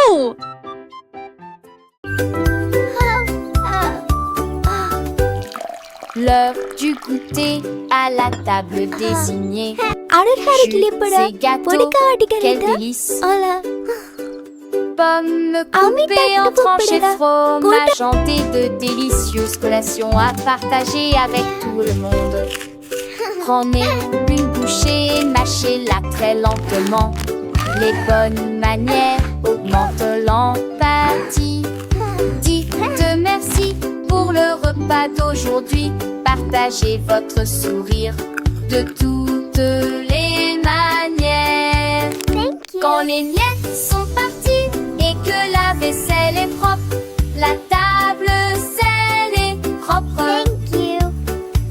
Wouhou! L'heure du goûter à la table désignée. Jus Ces gâteaux, quel délice. Pommes coupées en tranches et fromage hanté, de délicieuses collations à partager avec tout le monde. Prenez une bouchée, mâchez-la très lentement. Les bonnes manières augmentent l'empathie. Dites merci pour le repas d'aujourd'hui. Partagez votre sourire de toutes les manières. Quand les miettes sont parties et que la vaisselle est propre, la table scellée est propre.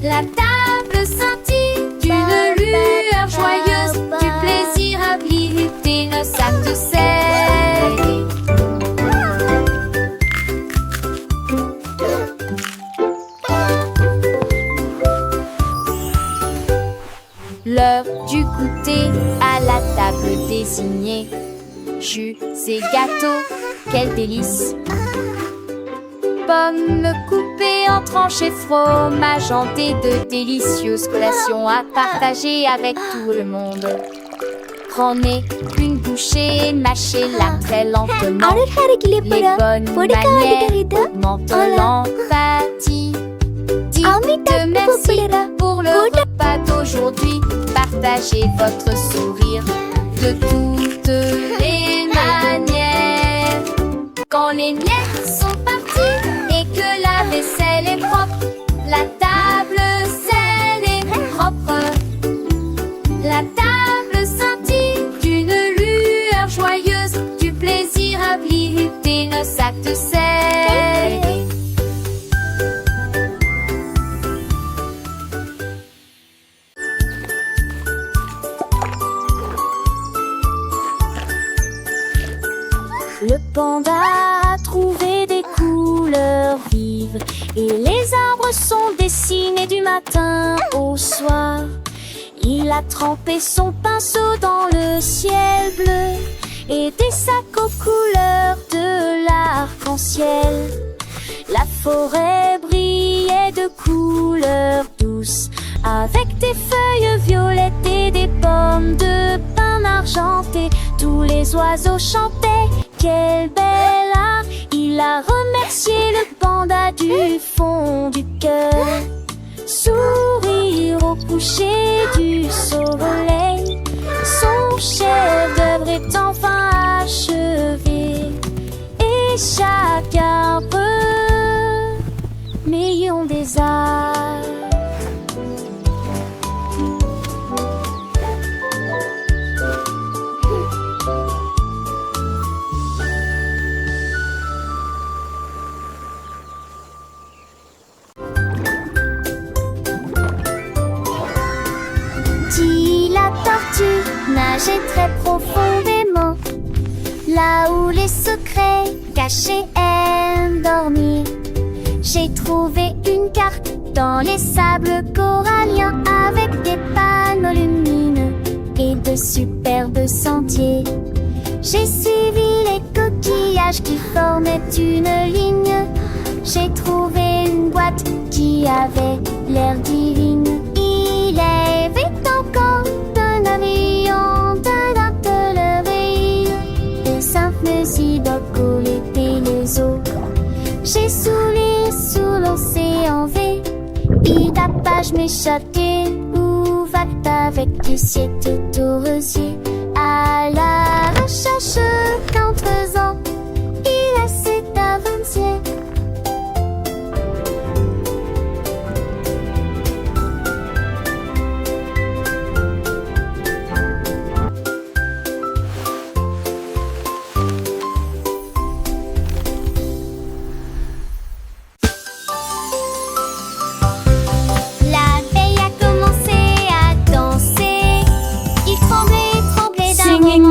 La table scintille d'une lueur joyeuse, du plaisir à visiter nos sacs de sel. L'heure du goûter à la table désignée. Jus et gâteaux, quel délice. Pommes coupées en tranches et fromage hanté, de délicieuses collations à partager avec tout le monde. Prenez une bouchée, mâchez-la très lentement. Les bonnes manières augmentent l'empathie. Dites merci pour le repas d'aujourd'hui. Partagez votre sourire de toutes les manières. Quand les miettes sont parties et que la vaisselle est propre, la table scellée est propre. La table scintille d'une lueur joyeuse, du plaisir à visiter nos sacs de sel. Le panda a trouvé des couleurs vives et les arbres sont dessinés du matin au soir. Il a trempé son pinceau dans le ciel bleu et des sacs aux couleurs de l'arc-en-ciel. La forêt brillait de couleurs douces avec des feuilles violettes et des pommes de pin argentées. Tous les oiseaux chantaient. Quel bel art! Il a remercié le panda du fond du cœur. Sourire au coucher du soleil, son chef-d'œuvre est enfin achevé. Et chaque arbre, million des arts. Nager très profondément, là où les secrets cachés aiment dormir. J'ai trouvé une carte dans les sables coralliens avec des panneaux lumineux et de superbes sentiers. J'ai suivi les coquillages qui formaient une ligne. J'ai trouvé une boîte qui avait l'air divine. Il avait encore d'un avion, d'un televeille, de simples idoles et les eaux. J'ai soulé sous l'océan V, et ta page m'échappait, où va avec du ciel tout aux rosiers. À la recherche qu'en faisant, il a cette aventure.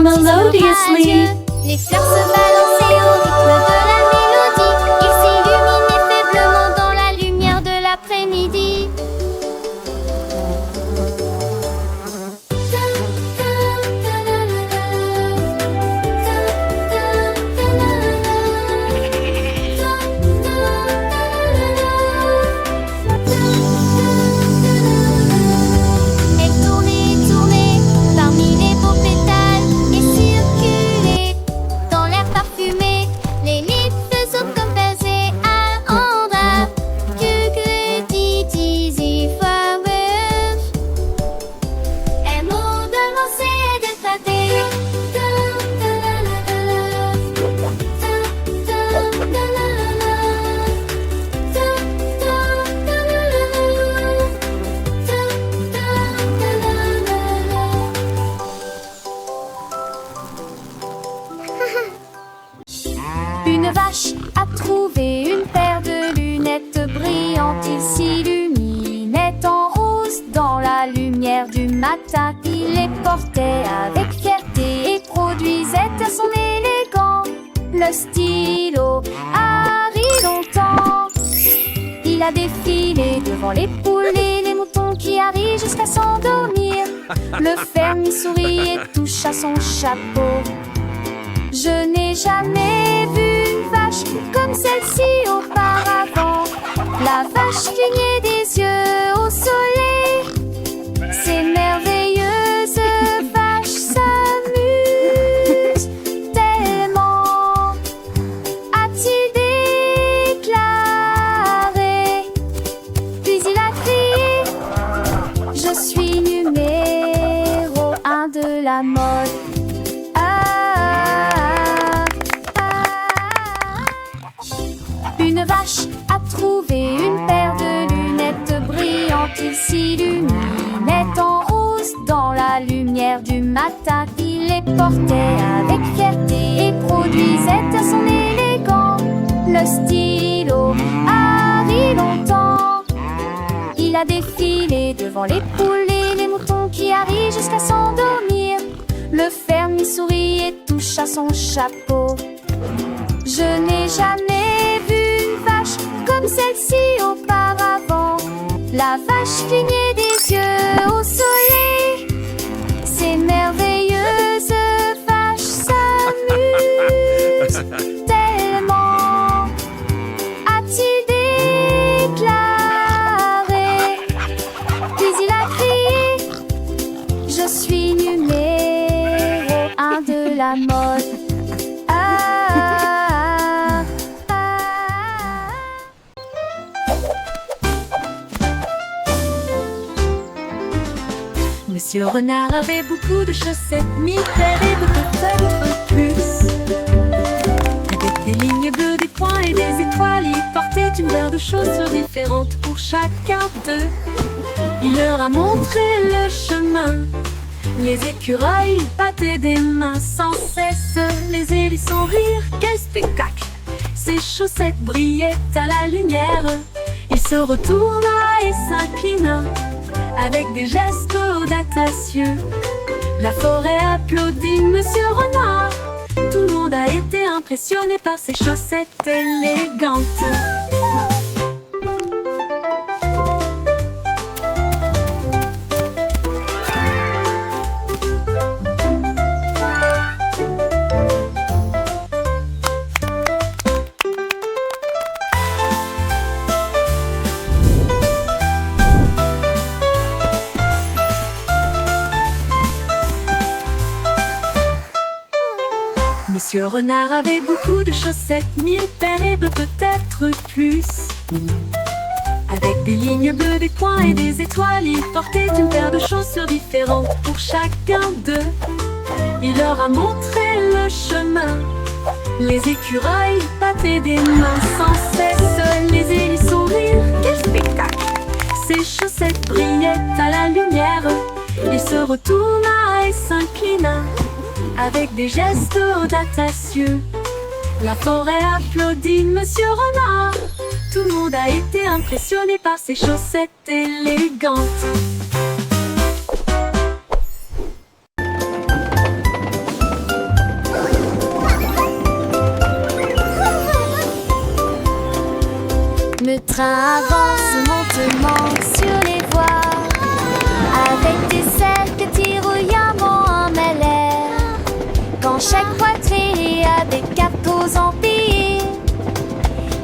Melodiously. Les fleurs se balançaient au rythme de la mélodie. Ils s'illuminaient faiblement dans la lumière de l'après-midi. vache a trouvé une paire de lunettes brillantes. Il s'illuminait en rose dans la lumière du matin. Il les portait avec fierté et produisait à son élégant le stylo Harry longtemps. Il a défilé devant les poules et les moutons qui arrivent jusqu'à s'endormir. Le fermier sourit et touche à son chapeau. Je n'ai jamais vu une vache comme celle-ci auparavant. La vache clignait des yeux au soleil. Ces merveilleuses vaches s'amusent tellement, a-t-il déclaré. Puis il a crié: je suis numéro 1 de la mode. Une vache a trouvé une paire de lunettes brillantes. Il s'illuminait en rose dans la lumière du matin. Il les portait avec fierté et produisait à son élégant le stylo Harry longtemps. Il a défilé devant les poules et les moutons qui arrivent jusqu'à s'endormir. Le fermier sourit et touche à son chapeau. Je n'ai jamais vu une vache comme celle-ci auparavant. La vache clignait des yeux au soleil. Ces merveilleuses vaches s'amusent tellement, a-t-il déclaré. Puis il a crié: je suis numéro 1 de la mode. Monsieur Renard avait beaucoup de chaussettes, 1000 paires et peut-être plus. Avec des lignes bleues, des points et des étoiles, il portait une paire de chaussures différentes pour chacun d'eux. Il leur a montré le chemin. Les écureuils battaient des mains sans cesse. Les hérissons rirent, quel spectacle! Ses chaussettes brillaient à la lumière. Il se retourna et s'inclina avec des gestes audacieux. La forêt applaudit Monsieur Renard. Tout le monde a été impressionné par ses chaussettes élégantes. Monsieur Renard avait beaucoup de chaussettes, 1000 paires et peut-être plus. Avec des lignes bleues, des points et des étoiles, il portait une paire de chaussures différentes pour chacun d'eux. Il leur a montré le chemin. Les écureuils battaient des mains sans cesse. Les hérissons rirent, quel spectacle! Ses chaussettes brillaient à la lumière. Il se retourna et s'inclina avec des gestes audacieux. La forêt applaudit Monsieur Renard. Tout le monde a été impressionné par ses chaussettes élégantes. Le train avance lentement sur les voies, avec des selles que tire-bouillamment en l'air. Quand chaque poitrine a des capos empilés,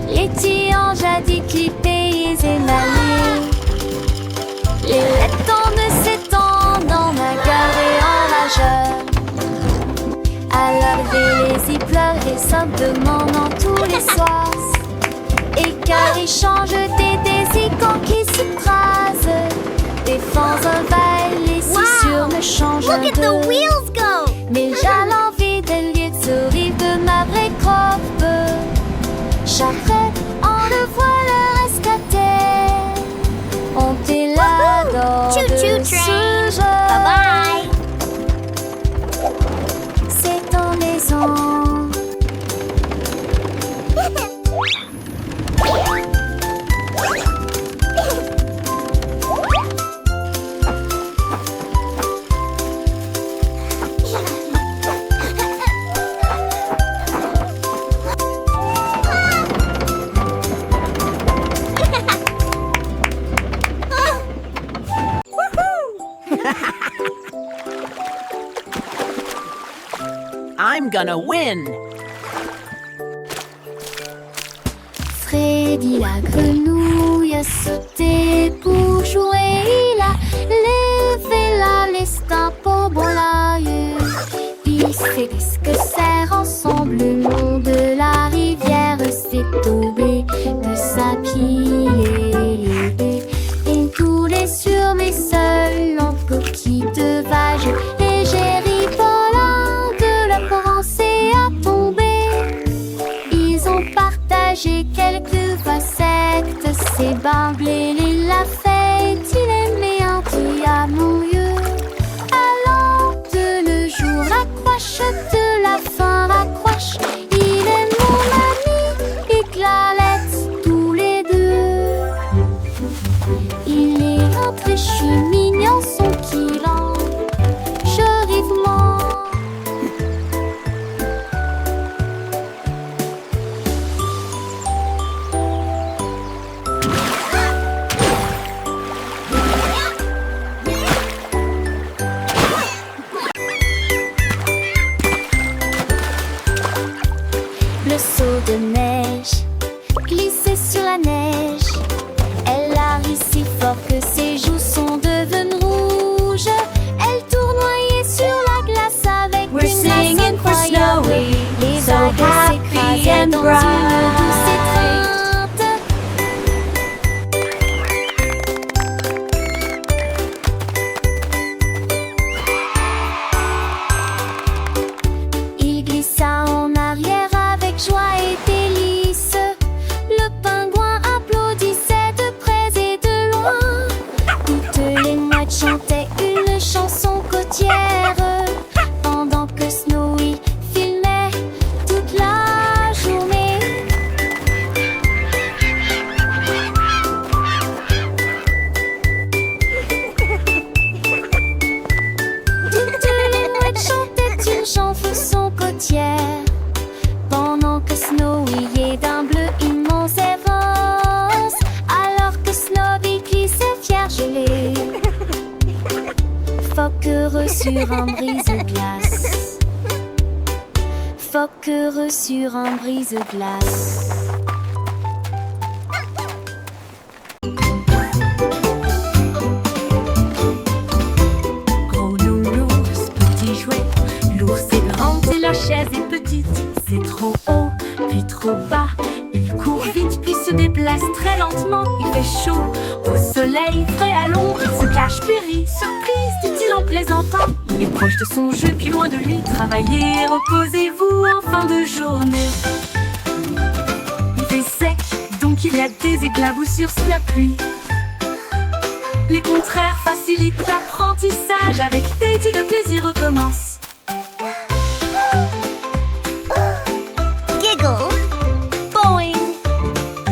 les tiges jadis clippés et émaillés, les lettres ne s'étendent en un cœur et en rageur. À l'arrivée, les zipleurs descendent en tous les soirs. Et car ils changent des désicants qui s'écrasent, des fans envahissent, les scissures me changent Look at the de. wheels go! Mais j'ai l'envie de lieu de sourire de ma vraie croppe. Charrette, on le voit leur escater. On est là dans Choo-choo de train. ce jeu. Bye-bye! C'est en maison. I'm gonna win. Freddy la grenouille a sauté pour jouer. Il a levé la liste un pot bon l'aïeux. Il sait qu'est-ce que c'est ensemble. Le long de la rivière s'est tombé de sa pile. Il coulait sur mes seuls en petite vague. Et j'ai ri là de la pensée à tomber. Ils ont partagé quelques facettes. C'est Bamblé, il l'a fait. Il aimait un diamant. Allant de le jour, raccroche de la fin, raccroche. Il est mon ami et Clarette, tous les deux. Il est un très mignon, son kilan. Vivement. Le seau de neige glissait sur la neige. Elle a ri si fort que ses joues sont devenues rouges. Elle tournoyait sur la glace avec We're une grâce singing for incroyable. Snowy, Les so vagues happy s'écrasaient and dans bright. une douce étreinte. Il glissa en arrière avec joie et délice. Le pingouin applaudissait de près et de loin. Toutes les mouettes chantaient une chanson côtière pendant que Snowy filmait toute la journée. Toutes les mouettes chantaient une chanson côtière pendant que Snowy est d'un bleu immense et rose. Alors que Snowy glissait fier gelé, phoque heureux sur un brise-glace. Phoque heureux sur un brise-glace. Gros nounours, petit jouet, l'ours est grand et la chaise est petite. C'est trop haut, puis trop bas. Il court vite, puis se déplace très lentement. Il fait chaud, au soleil, frais à l'ombre. Il se cache, puis rit, surprise, dit-il en plaisantant. Il est proche de son jeu, puis loin de lui. Travaillez, reposez-vous en fin de journée. Il fait sec, donc il y a des éclaboussures sous la pluie. Les contraires facilitent l'apprentissage. Avec Teddy, le plaisir recommence. Giggle, boing,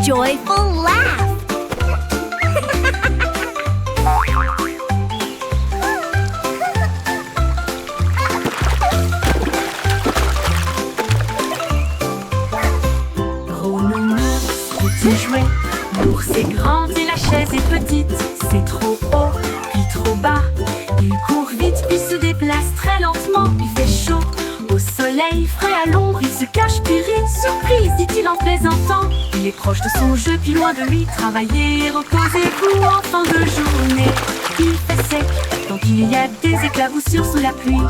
joyful laugh. Gros nounours, petit jouet, l'ours est grand et la chaise est petite. C'est trop haut, puis trop bas. Il court vite, puis se déplace très lentement. Il fait chaud, au soleil, frais à l'ombre. Il se cache, puis rit, surprise, dit-il en plaisantant. Il est proche de son jeu, puis loin de lui. Travaillez, reposez-vous en fin de journée. Il fait sec, donc il y a des éclaboussures sous la pluie.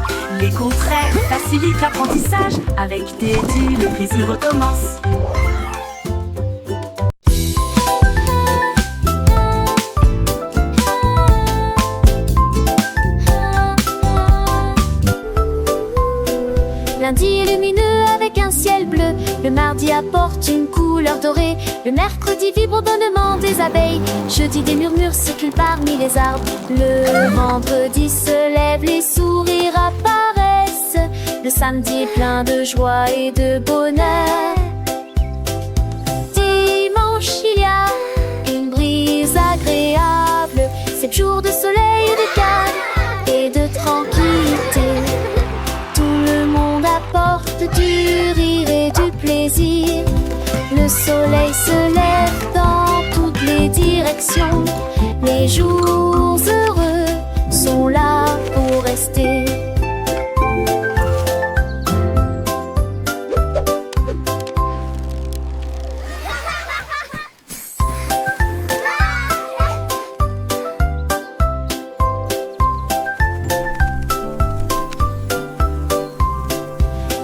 Les contraires facilitent l'apprentissage. Avec Teddy, le plaisir recommence. Lundi est lumineux avec un ciel bleu. Le mardi apporte une couleur dorée. Le mercredi vibrement des abeilles. Jeudi des murmures circulent parmi les arbres. Le vendredi se lève, les sourires apparaissent. Le samedi est plein de joie et de bonheur. Dimanche il y a une brise agréable. 7 jours de soleil, de calme et de tranquillité. Tout le monde apporte du rire et du plaisir. Le soleil se lève dans toutes les directions. Les jours heureux sont là pour rester.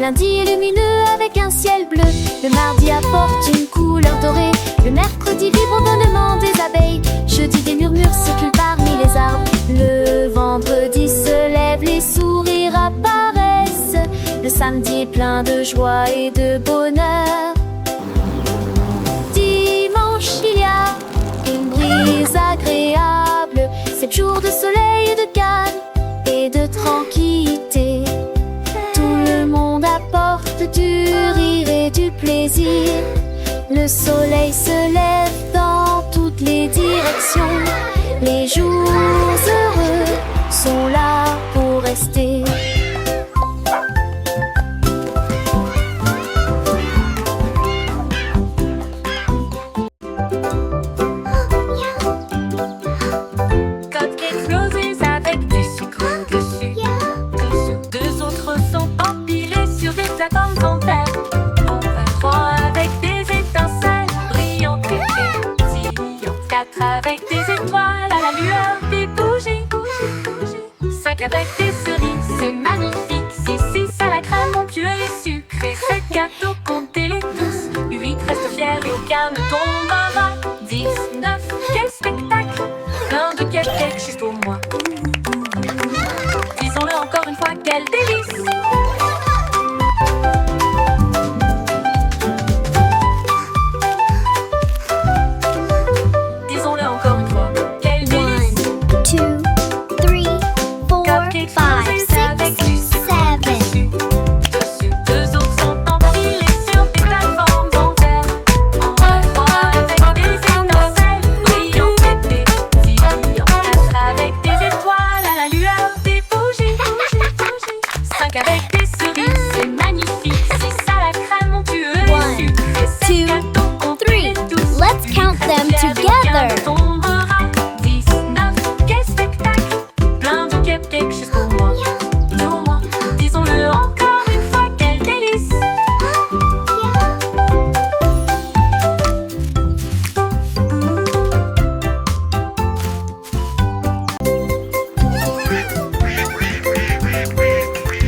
Lundi est lumineux avec un ciel bleu. Le mardi apporte une couleur dorée. Le mercredi vibre au bonnement des abeilles. Jeudi des murmures circulent parmi les arbres. Le vendredi se lève, les sourires apparaissent. Le samedi est plein de joie et de bonheur. Dimanche il y a une brise agréable. 7 jours de soleil et de calme et de tranquillité. Tout le monde apporte du rire et du plaisir. Le soleil se lève dans toutes les directions. Les jours heureux sont là pour rester. Cupcakes roses avec du sucre dessus. Deux autres sont empilés sur des plateformes en terre. Enfin, 3 avec des étincelles brillantes et pétillantes. 4 avec des étoiles à la lueur des bougies. 5 avec des cerises, c'est magnifique. 6 à la crème onctueuse et sucrée. 7 gâteaux, comptez-les tous. 8 restent fiers et aucun ne tombera. 10, 9, quel spectacle! Plein de cupcakes juste pour moi. Disons-le encore une fois, quel délice! Disons-le encore une fois, quel délice! 1, 2, 3, 4, 5, 6, 7. Dessus. 2 autres sont empilés sur des plateformes en terre. 3 avec des étincelles brillantes et pétillantes. 4 avec des étoiles à la lueur des bougies. 5 avec des cerises, c'est magnifique. 6 à la crème onctueuse et sucrée. 7 gâteaux, comptez-les tous. Let's count them together. 10, 9, quel spectacle! Plein de cupcakes juste pour moi. Disons-le encore une fois, quel délice!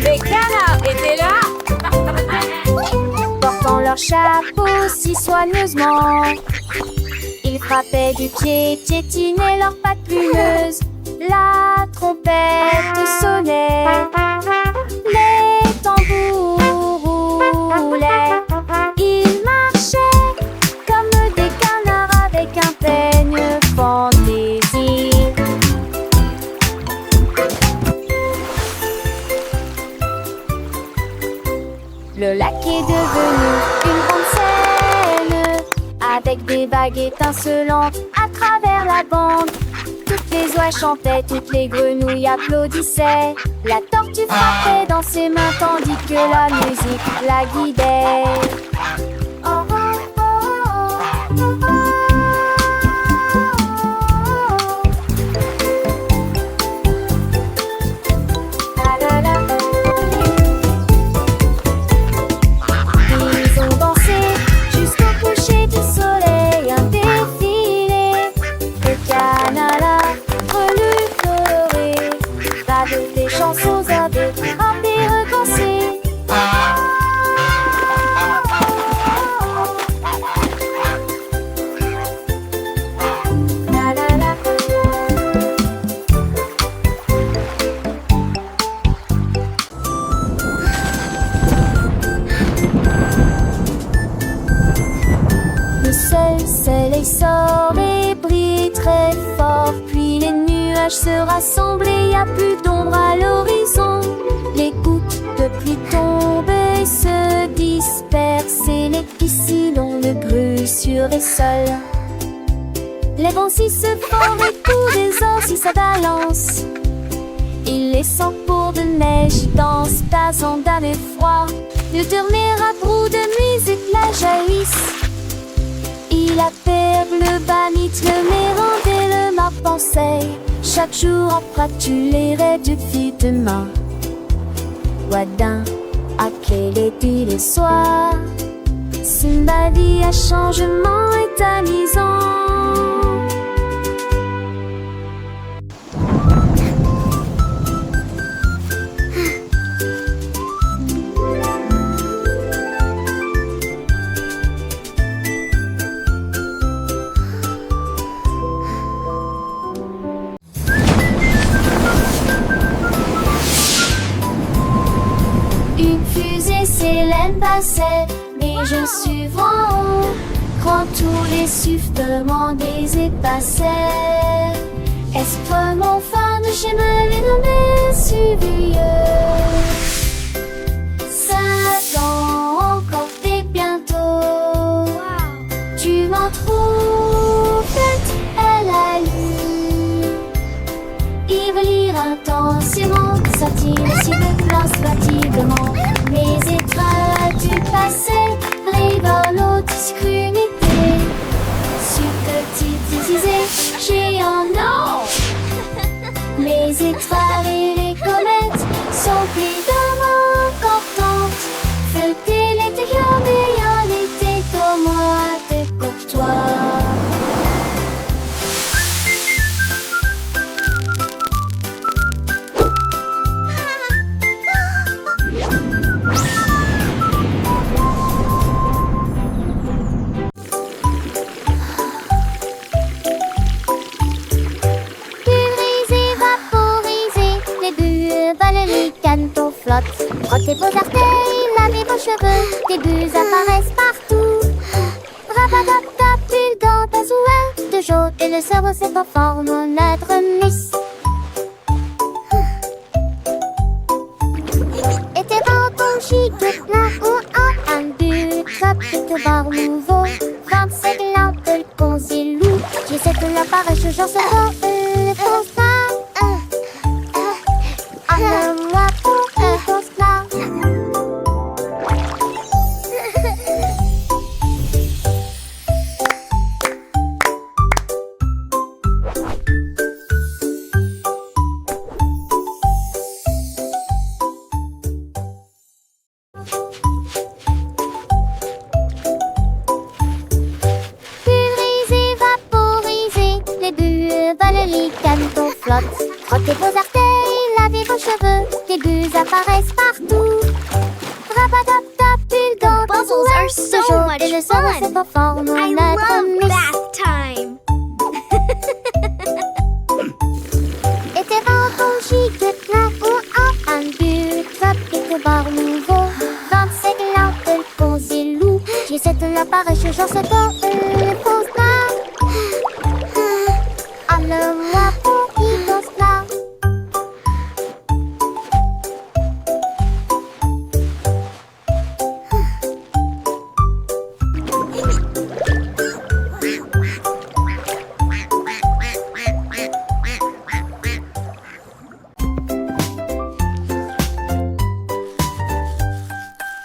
Les canards étaient là! Portant leur chapeau si soigneusement, ils frappaient du pied, piétinaient leurs pattes plumeuses. La trompette sonnait, les tambours roulaient. Ils marchaient comme des canards avec un peigne fantaisie. Le lac est devenu une grande scène, avec des vagues étincelantes à travers la bande. Toutes les oies chantaient, toutes les grenouilles applaudissaient. La tortue frappait dans ses mains tandis que la musique la guidait. Oh, oh, oh, oh, oh, oh. La, la, la. Ils ont dansé jusqu'au coucher du soleil, un défilé de canards relus colorés, avec des chansons à deux, un des recensés. La la la. Le soleil sort et brille très fort. Puis les nuages se rassemblent et y a plus d'ombre à l'horizon. Les gouttes de pluie tombent et se dispersent et les piscines le brûlent sur les sols. Les vents si se forment et tout désordre si ça balance. Il les sent pour de neige dansent à d'un effroi. Le dernier à de musique la jaillissent. Il appelle le banit, le mérande et le marpensei. Chaque jour en pratique les rêves depuis demain. Wadin, à quel est le soir? Simbadi à changement est amusant. s'amuser, Célène passait. Mais je suis en haut, quand tous les sifflements des passaient. Est-ce fin de chemin les nommés suivieux? 5 ans encore et bientôt. Tu m'en trouves bête, elle a lu. Il veut lire intensément, satire si de classe fatigement. Mais étreins du passé, rigolo, discrimité. Subtilité, géant, non. Les étoiles et les comètes sont évidemment importantes. Feuilleter les techniques, mais en été comme moi, t'es courtois. Frottez vos artères, lavez vos cheveux, des bulles apparaissent partout. Rabatata, pulgant, bazouin, de jaune et le cerveau s'est en forme en être miss. Et tes vents chic, plein ou en un but, chapitre bar nouveau, 25 lampes, le concilou. J'essaie de l'apparaître, je j'en sais pas, le constat. Moi pour frottez vos artères, lavez vos cheveux, des bulles apparaissent partout. Rabatata, pulgant, Bubbles are so much et le cerveau s'est en forme en I être love miss. bath time. Et tes vents chic, plein ou en un but, chapitre bar nouveau, 25 lampes, le concilou. J'essaie de l'apparaître, j'en sais pas, le constat. Moi pour y constat.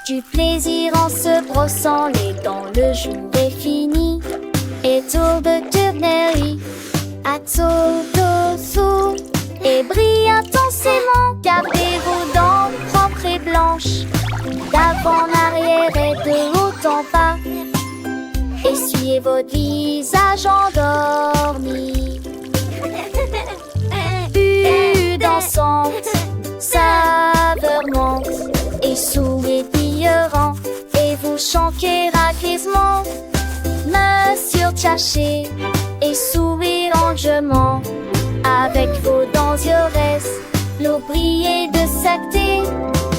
Du plaisir en se brossant les dents, le jour est fini. Et tour de tournerie, à sous et brille intensément. Gardez vos dents propres et blanches, d'avant en arrière et de haut en bas. Essuyez votre visage endormi. Bulle dansante, saveur monte et sourire et vous chantez raquisement. Monsieur Tchaché et sourire enjouement. Avec vos dents iores, l'eau brillait de sacté.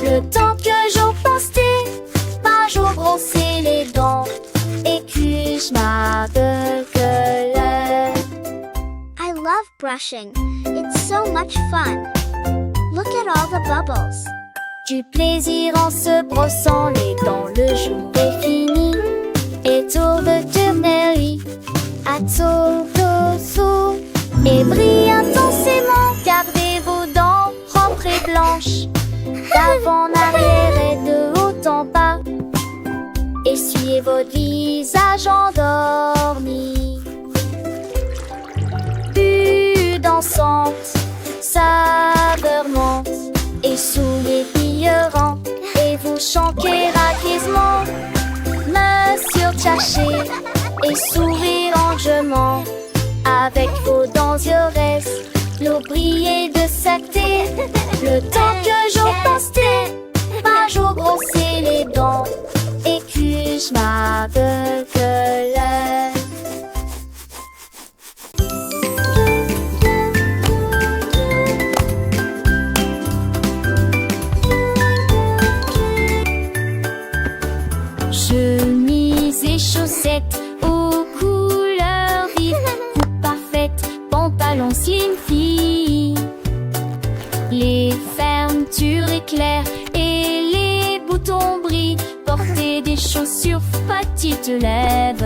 Le temps que j'en pensais, pas jour brosser les dents. Et que je m'appelle I love brushing. It's so much fun. Look at all the bubbles. Du plaisir en se brossant les dents, le jour est fini. Et tour de tournerie, à sous et brille intensément. Gardez vos dents propres et blanches, d'avant en arrière et de haut en bas. Essuyez votre visage endormi. Bulle dansante, saveur monte et sourire brillant et vous chantez raquisement. Monsieur Tchaché et sourire enjouement. Avec vos dents iores, l'eau brillait de sacté. Le temps que j'en pensais, pas jour brosser les dents. Et que je m'appelle te lèves.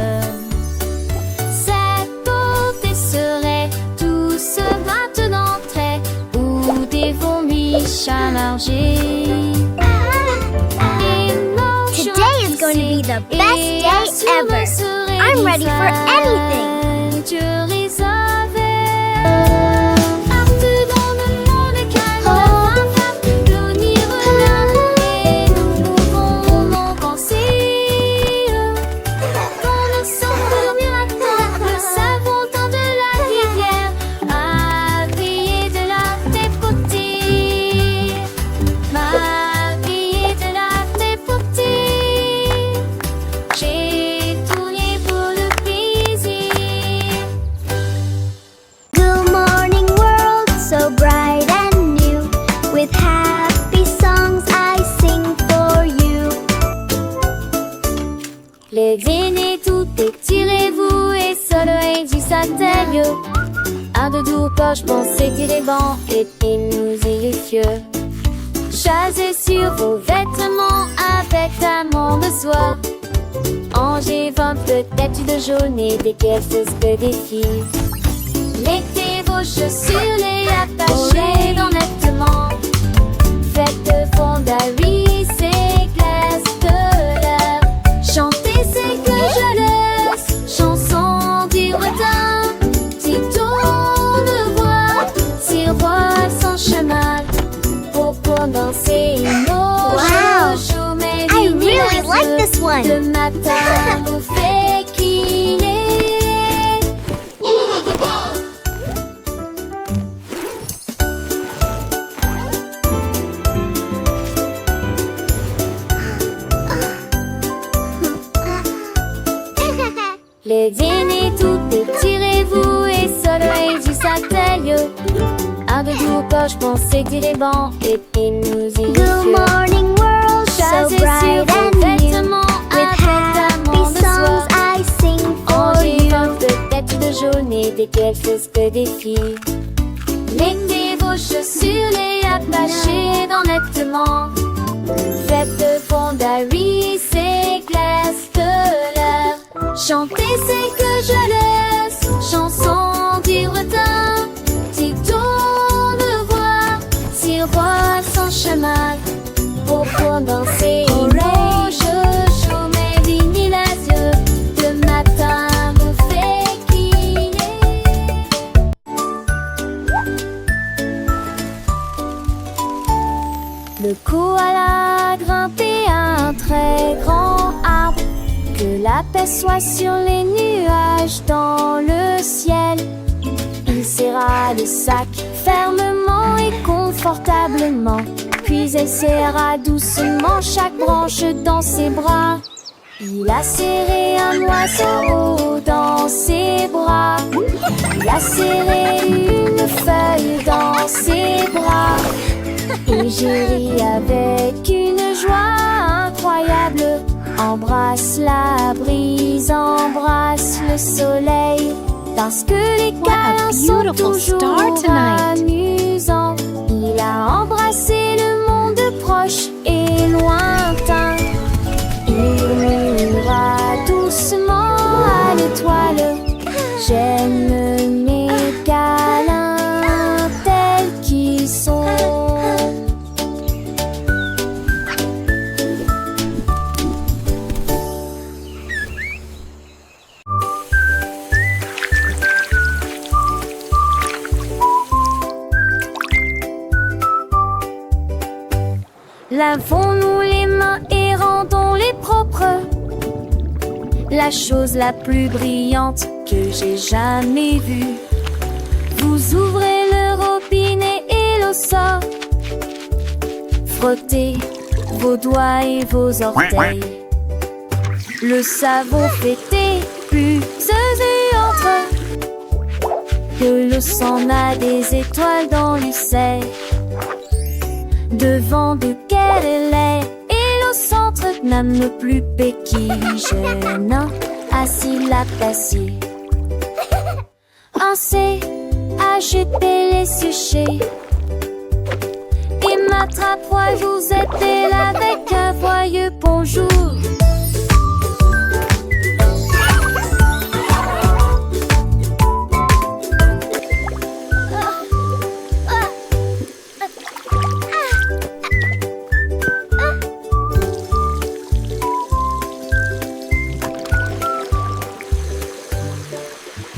Cette beauté serait douce maintenant très, ou des vomis chargés. Today is going to be the best day ever. I'm ready for anything. Les dîners tout étirez-vous et soleil du satellite. Un de doux poche pensez les bancs et nous irrifieux. Chasez sur vos vêtements avec amont de soie. Angers vente peut-être de jaune et des pièces que des filles. Mettez vos chaussures, les attachez dans nettement. Faites de fondaries, c'est glace de l'air. Chantez, c'est que je laisse, chanson du retard. Si tourne voix, sirois sans chemin. Pour danser nos joujou, mais I really like this one. le matin vous fait qu'il est. Les dîners tout étirez-vous et soleil du satellite. Un de doux poche pensez que les bancs et nous y Good morning world, so bright and new. With happy songs I sing for you. Peut-être de jaune et des quelques que des filles. Mettez vos chaussures, les attachez dans nettement. Faites de fondaries, c'est glace de l'air. Chantez, c'est que je laisse, chanson du retard. Si tourne voix, sirois sans chemin. Pour danser, je mets vignes les yeux. Le matin vous fait qu'il est. Le koala grimpait à un très grand arbre. Que la paix soit sur les nuages dans le ciel. Il serra le sac fermement et confortablement. Puis elle serra doucement chaque branche dans ses bras. Il a serré un oiseau dans ses bras. Il a serré une feuille dans ses bras. Et j'ai ri avec une joie incroyable. Embrasse la brise, embrasse le soleil. Parce que les câlins sont toujours amusants. Il a embrassé le monde proche et lointain. Il murmura doucement à l'étoile. J'aime mes câlins tels qu'ils sont. Lavons-nous les mains et rendons-les propres. La chose la plus brillante que j'ai jamais vue. Vous ouvrez le robinet et l'eau sort. Frottez vos doigts et vos orteils. Le savon fait des bulles et entre. Que l'eau s'en a des étoiles dans l'usaire. Devant de quelle elle est, et au centre n'aime plus béquille. Jeune assis la passée. Un C a jeté les séchés. Et m'attrape, vous êtes là avec un voix.